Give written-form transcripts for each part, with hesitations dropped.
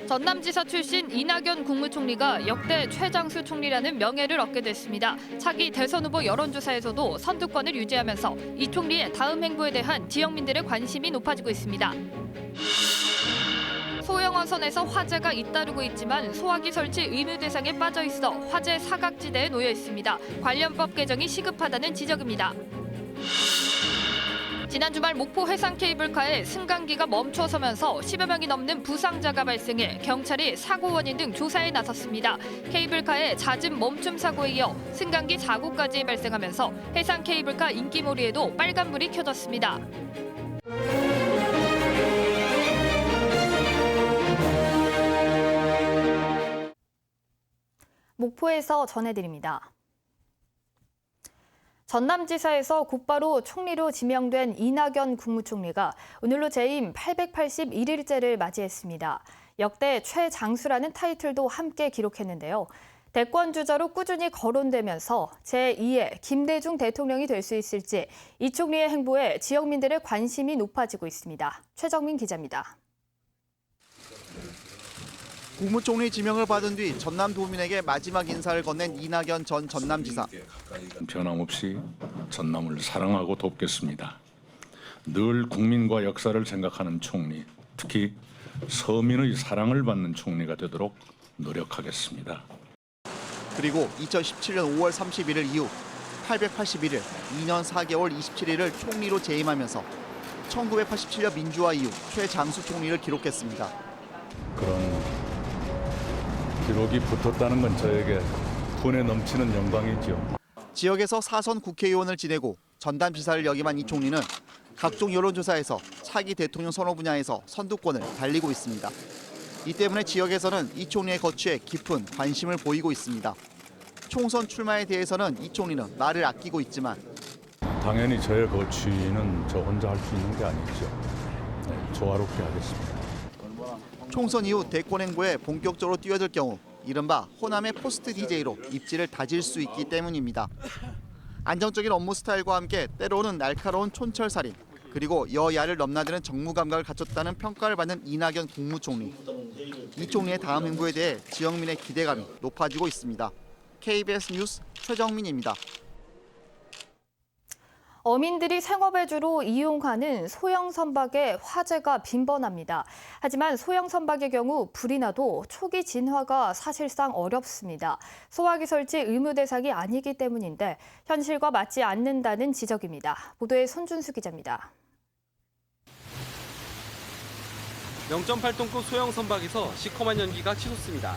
전남지사 출신 이낙연 국무총리가 역대 최장수 총리라는 명예를 얻게 됐습니다. 차기 대선 후보 여론조사에서도 선두권을 유지하면서 이 총리의 다음 행보에 대한 지역민들의 관심이 높아지고 있습니다. 소형어선에서 화재가 잇따르고 있지만 소화기 설치 의무 대상에 빠져 있어 화재 사각지대에 놓여 있습니다. 관련법 개정이 시급하다는 지적입니다. 지난 주말 목포 해상 케이블카에 승강기가 멈춰서면서 10여 명이 넘는 부상자가 발생해 경찰이 사고 원인 등 조사에 나섰습니다. 케이블카의 잦은 멈춤 사고에 이어 승강기 사고까지 발생하면서 해상 케이블카 인기몰이에도 빨간불이 켜졌습니다. 목포에서 전해드립니다. 전남지사에서 곧바로 총리로 지명된 이낙연 국무총리가 오늘로 재임 881일째를 맞이했습니다. 역대 최장수라는 타이틀도 함께 기록했는데요. 대권주자로 꾸준히 거론되면서 제2의 김대중 대통령이 될 수 있을지 이 총리의 행보에 지역민들의 관심이 높아지고 있습니다. 최정민 기자입니다. 국무총리 지명을 받은 뒤 전남도민에게 마지막 인사를 건넨 이낙연 전 전남지사. 변함없이 전남을 사랑하고 돕겠습니다. 늘 국민과 역사를 생각하는 총리, 특히 서민의 사랑을 받는 총리가 되도록 노력하겠습니다. 그리고 2017년 5월 31일 이후 881일, 2년 4개월 27일을 총리로 재임하면서 1987년 민주화 이후 최장수 총리를 기록했습니다. 그런 기록이 붙었다는 건 저에게 분에 넘치는 영광이죠. 지역에서 4선 국회의원을 지내고 전남지사를 역임한 이 총리는 각종 여론조사에서 차기 대통령 선호 분야에서 선두권을 달리고 있습니다. 이 때문에 지역에서는 이 총리의 거취에 깊은 관심을 보이고 있습니다. 총선 출마에 대해서는 이 총리는 말을 아끼고 있지만 당연히 저의 거취는 저 혼자 할 수 있는 게 아니죠. 조화롭게 하겠습니다. 총선 이후 대권 행보에 본격적으로 뛰어들 경우 이른바 호남의 포스트 DJ로 입지를 다질 수 있기 때문입니다. 안정적인 업무 스타일과 함께 때로는 날카로운 촌철살인, 그리고 여야를 넘나드는 정무 감각을 갖췄다는 평가를 받는 이낙연 국무총리. 이 총리의 다음 행보에 대해 지역민의 기대감이 높아지고 있습니다. KBS 뉴스 최정민입니다. 어민들이 생업에 주로 이용하는 소형 선박에 화재가 빈번합니다. 하지만 소형 선박의 경우 불이 나도 초기 진화가 사실상 어렵습니다. 소화기 설치 의무 대상이 아니기 때문인데 현실과 맞지 않는다는 지적입니다. 보도에 손준수 기자입니다. 0.8톤급 소형 선박에서 시커먼 연기가 치솟습니다.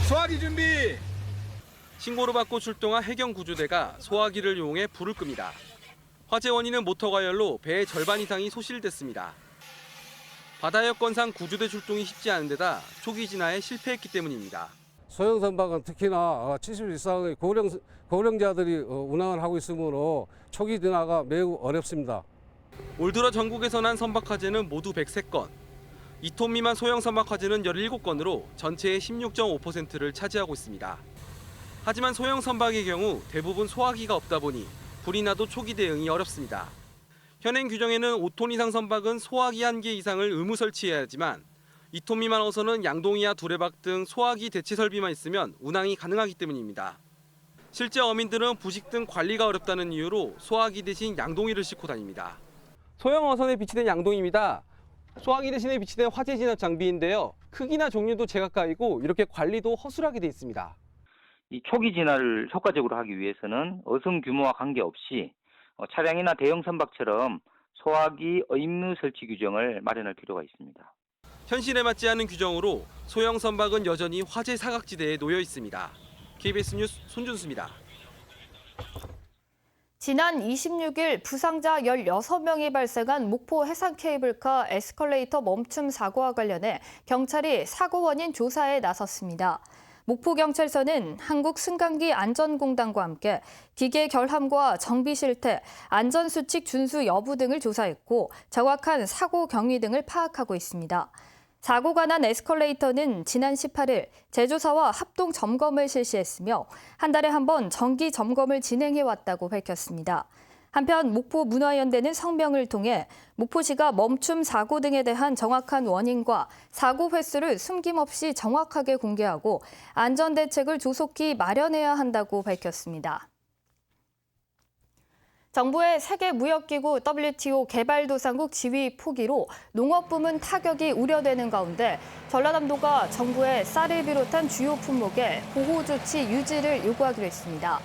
소화기 준비! 신고를 받고 출동한 해경 구조대가 소화기를 이용해 불을 끕니다. 화재 원인은 모터 가열로 배의 절반 이상이 소실됐습니다. 바다 여건상 구조대 출동이 쉽지 않은 데다 초기 진화에 실패했기 때문입니다. 소형 선박은 특히나 70 이상의 고령자들이 운항을 하고 있으므로 초기 진화가 매우 어렵습니다. 올 들어 전국에서 난 선박 화재는 모두 103건. 2톤 미만 소형 선박 화재는 17건으로 전체의 16.5%를 차지하고 있습니다. 하지만 소형 선박의 경우 대부분 소화기가 없다 보니 불이 나도 초기 대응이 어렵습니다. 현행 규정에는 5톤 이상 선박은 소화기 1개 이상을 의무 설치해야 하지만 2톤 미만 어선은 양동이와 두레박 등 소화기 대체 설비만 있으면 운항이 가능하기 때문입니다. 실제 어민들은 부식 등 관리가 어렵다는 이유로 소화기 대신 양동이를 싣고 다닙니다. 소형 어선에 비치된 양동이입니다. 소화기 대신에 비치된 화재 진압 장비인데요. 크기나 종류도 제각각이고 이렇게 관리도 허술하게 돼 있습니다. 이 초기 진화를 효과적으로 하기 위해서는 어선 규모와 관계없이 차량이나 대형 선박처럼 소화기 의무 설치 규정을 마련할 필요가 있습니다. 현실에 맞지 않는 규정으로 소형 선박은 여전히 화재 사각지대에 놓여 있습니다. KBS 뉴스 손준수입니다. 지난 26일 부상자 16명이 발생한 목포 해상 케이블카 에스컬레이터 멈춤 사고와 관련해 경찰이 사고 원인 조사에 나섰습니다. 목포경찰서는 한국승강기안전공단과 함께 기계 결함과 정비 실태, 안전수칙 준수 여부 등을 조사했고 정확한 사고 경위 등을 파악하고 있습니다. 사고가 난 에스컬레이터는 지난 18일 제조사와 합동 점검을 실시했으며 한 달에 한 번 정기 점검을 진행해왔다고 밝혔습니다. 한편 목포 문화연대는 성명을 통해 목포시가 멈춤 사고 등에 대한 정확한 원인과 사고 횟수를 숨김없이 정확하게 공개하고 안전대책을 조속히 마련해야 한다고 밝혔습니다. 정부의 세계무역기구 WTO 개발도상국 지위 포기로 농업부문 타격이 우려되는 가운데 전라남도가 정부의 쌀을 비롯한 주요 품목의 보호조치 유지를 요구하기로 했습니다.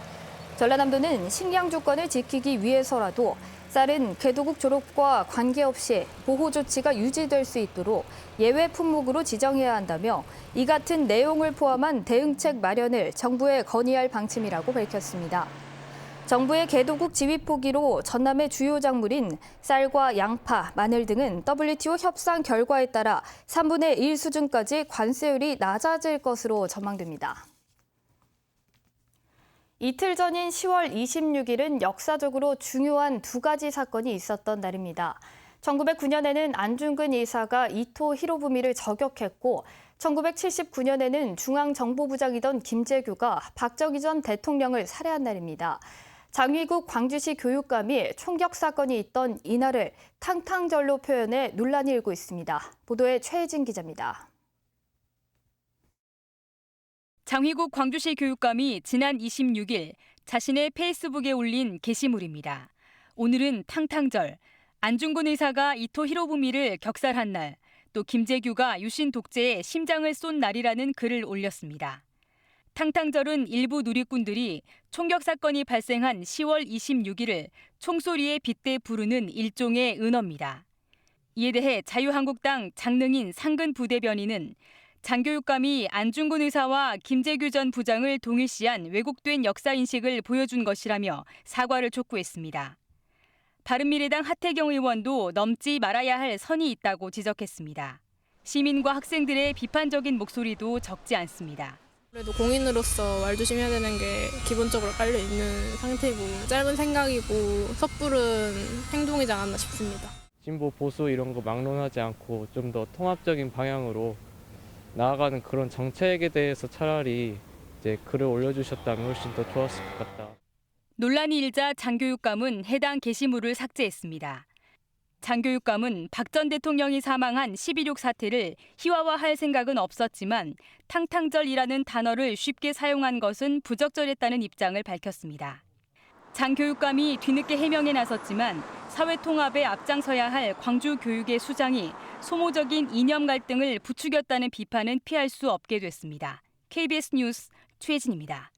전라남도는 식량 주권을 지키기 위해서라도 쌀은 개도국 졸업과 관계없이 보호조치가 유지될 수 있도록 예외 품목으로 지정해야 한다며 이 같은 내용을 포함한 대응책 마련을 정부에 건의할 방침이라고 밝혔습니다. 정부의 개도국 지위 포기로 전남의 주요 작물인 쌀과 양파, 마늘 등은 WTO 협상 결과에 따라 3분의 1 수준까지 관세율이 낮아질 것으로 전망됩니다. 이틀 전인 10월 26일은 역사적으로 중요한 두 가지 사건이 있었던 날입니다. 1909년에는 안중근 의사가 이토 히로부미를 저격했고 1979년에는 중앙정보부장이던 김재규가 박정희 전 대통령을 살해한 날입니다. 장위국 광주시 교육감이 총격 사건이 있던 이날을 탕탕절로 표현해 논란이 일고 있습니다. 보도에 최혜진 기자입니다. 장위국 광주시 교육감이 지난 26일 자신의 페이스북에 올린 게시물입니다. 오늘은 탕탕절, 안중근 의사가 이토 히로부미를 격살한 날, 또 김재규가 유신 독재에 심장을 쏜 날이라는 글을 올렸습니다. 탕탕절은 일부 누리꾼들이 총격 사건이 발생한 10월 26일을 총소리에 빗대 부르는 일종의 은어입니다. 이에 대해 자유한국당 장능인 상근 부대변인은 장 교육감이 안중근 의사와 김재규 전 부장을 동일시한 왜곡된 역사인식을 보여준 것이라며 사과를 촉구했습니다. 바른미래당 하태경 의원도 넘지 말아야 할 선이 있다고 지적했습니다. 시민과 학생들의 비판적인 목소리도 적지 않습니다. 그래도 공인으로서 말조심해야 되는 게 기본적으로 깔려있는 상태고 짧은 생각이고 섣부른 행동이지 않았나 싶습니다. 진보 보수 이런 거 막론하지 않고 좀 더 통합적인 방향으로 나아가는 그런 정책에 대해서 차라리 이제 글을 올려주셨다면 훨씬 더 좋았을 것 같다. 논란이 일자 장 교육감은 해당 게시물을 삭제했습니다. 장 교육감은 박 전 대통령이 사망한 12.6 사태를 희화화할 생각은 없었지만 탕탕절이라는 단어를 쉽게 사용한 것은 부적절했다는 입장을 밝혔습니다. 장 교육감이 뒤늦게 해명에 나섰지만 사회 통합에 앞장서야 할 광주 교육의 수장이 소모적인 이념 갈등을 부추겼다는 비판은 피할 수 없게 됐습니다. KBS 뉴스 최혜진입니다.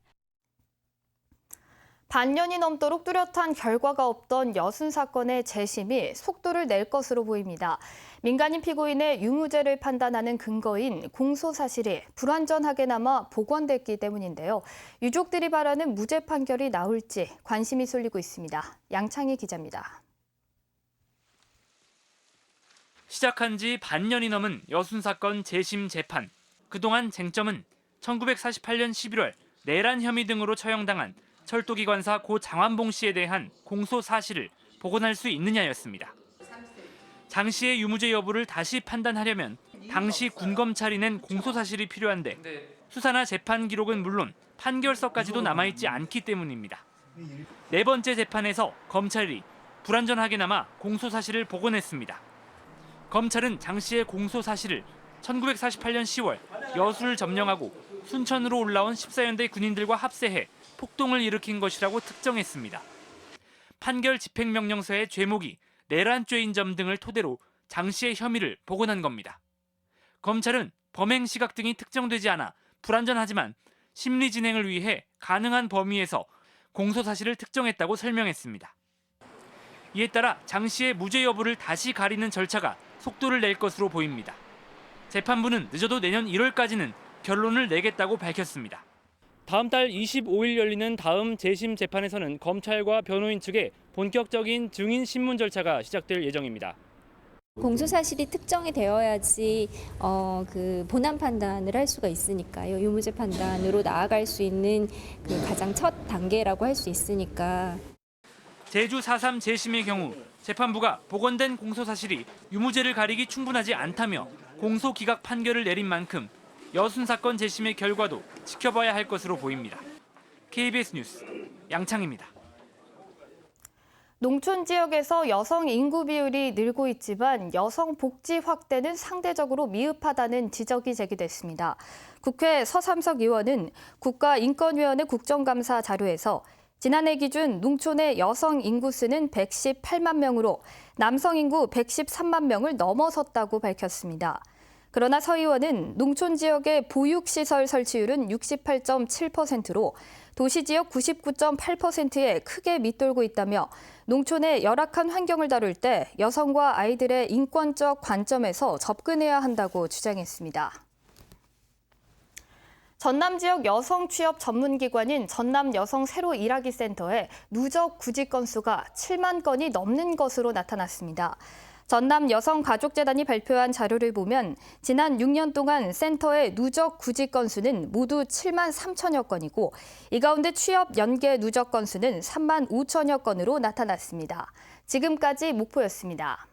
반년이 넘도록 뚜렷한 결과가 없던 여순 사건의 재심이 속도를 낼 것으로 보입니다. 민간인 피고인의 유무죄를 판단하는 근거인 공소 사실이 불완전하게 남아 복원됐기 때문인데요. 유족들이 바라는 무죄 판결이 나올지 관심이 쏠리고 있습니다. 양창희 기자입니다. 시작한 지 반년이 넘은 여순 사건 재심 재판. 그동안 쟁점은 1948년 11월 내란 혐의 등으로 처형당한 철도기관사 고 장완봉 씨에 대한 공소 사실을 복원할 수 있느냐였습니다. 장 씨의 유무죄 여부를 다시 판단하려면 당시 군검찰이 낸 공소 사실이 필요한데 수사나 재판 기록은 물론 판결서까지도 남아있지 않기 때문입니다. 네 번째 재판에서 검찰이 불완전하게 남아 공소 사실을 복원했습니다. 검찰은 장 씨의 공소 사실을 1948년 10월 여수를 점령하고 순천으로 올라온 14연대 군인들과 합세해 폭동을 일으킨 것이라고 특정했습니다. 판결 집행명령서의 죄목이 내란죄인 점 등을 토대로 장 씨의 혐의를 복원한 겁니다. 검찰은 범행 시각 등이 특정되지 않아 불완전하지만 심리 진행을 위해 가능한 범위에서 공소 사실을 특정했다고 설명했습니다. 이에 따라 장 씨의 무죄 여부를 다시 가리는 절차가 속도를 낼 것으로 보입니다. 재판부는 늦어도 내년 1월까지는 결론을 내겠다고 밝혔습니다. 다음 달 25일 열리는 다음 재심 재판에서는 검찰과 변호인 측의 본격적인 증인 신문 절차가 시작될 예정입니다. 공소 사실이 특정이 되어야지 그 본안 판단을 할 수가 있으니까요. 유무죄 판단으로 나아갈 수 있는 그 가장 첫 단계라고 할 수 있으니까. 제주 4.3 재심의 경우 재판부가 복원된 공소 사실이 유무죄를 가리기 충분하지 않다며 공소 기각 판결을 내린 만큼 여순 사건 재심의 결과도 지켜봐야 할 것으로 보입니다. KBS 뉴스 양창희입니다. 농촌 지역에서 여성 인구 비율이 늘고 있지만 여성 복지 확대는 상대적으로 미흡하다는 지적이 제기됐습니다. 국회 서삼석 의원은 국가인권위원회 국정감사 자료에서 지난해 기준 농촌의 여성 인구수는 118만 명으로 남성 인구 113만 명을 넘어섰다고 밝혔습니다. 그러나 서 의원은 농촌 지역의 보육시설 설치율은 68.7%로 도시 지역 99.8%에 크게 밑돌고 있다며 농촌의 열악한 환경을 다룰 때 여성과 아이들의 인권적 관점에서 접근해야 한다고 주장했습니다. 전남 지역 여성 취업 전문기관인 전남 여성 새로 일하기 센터에 누적 구직 건수가 7만 건이 넘는 것으로 나타났습니다. 전남 여성가족재단이 발표한 자료를 보면 지난 6년 동안 센터의 누적 구직 건수는 모두 7만 3천여 건이고 이 가운데 취업 연계 누적 건수는 3만 5천여 건으로 나타났습니다. 지금까지 목포였습니다.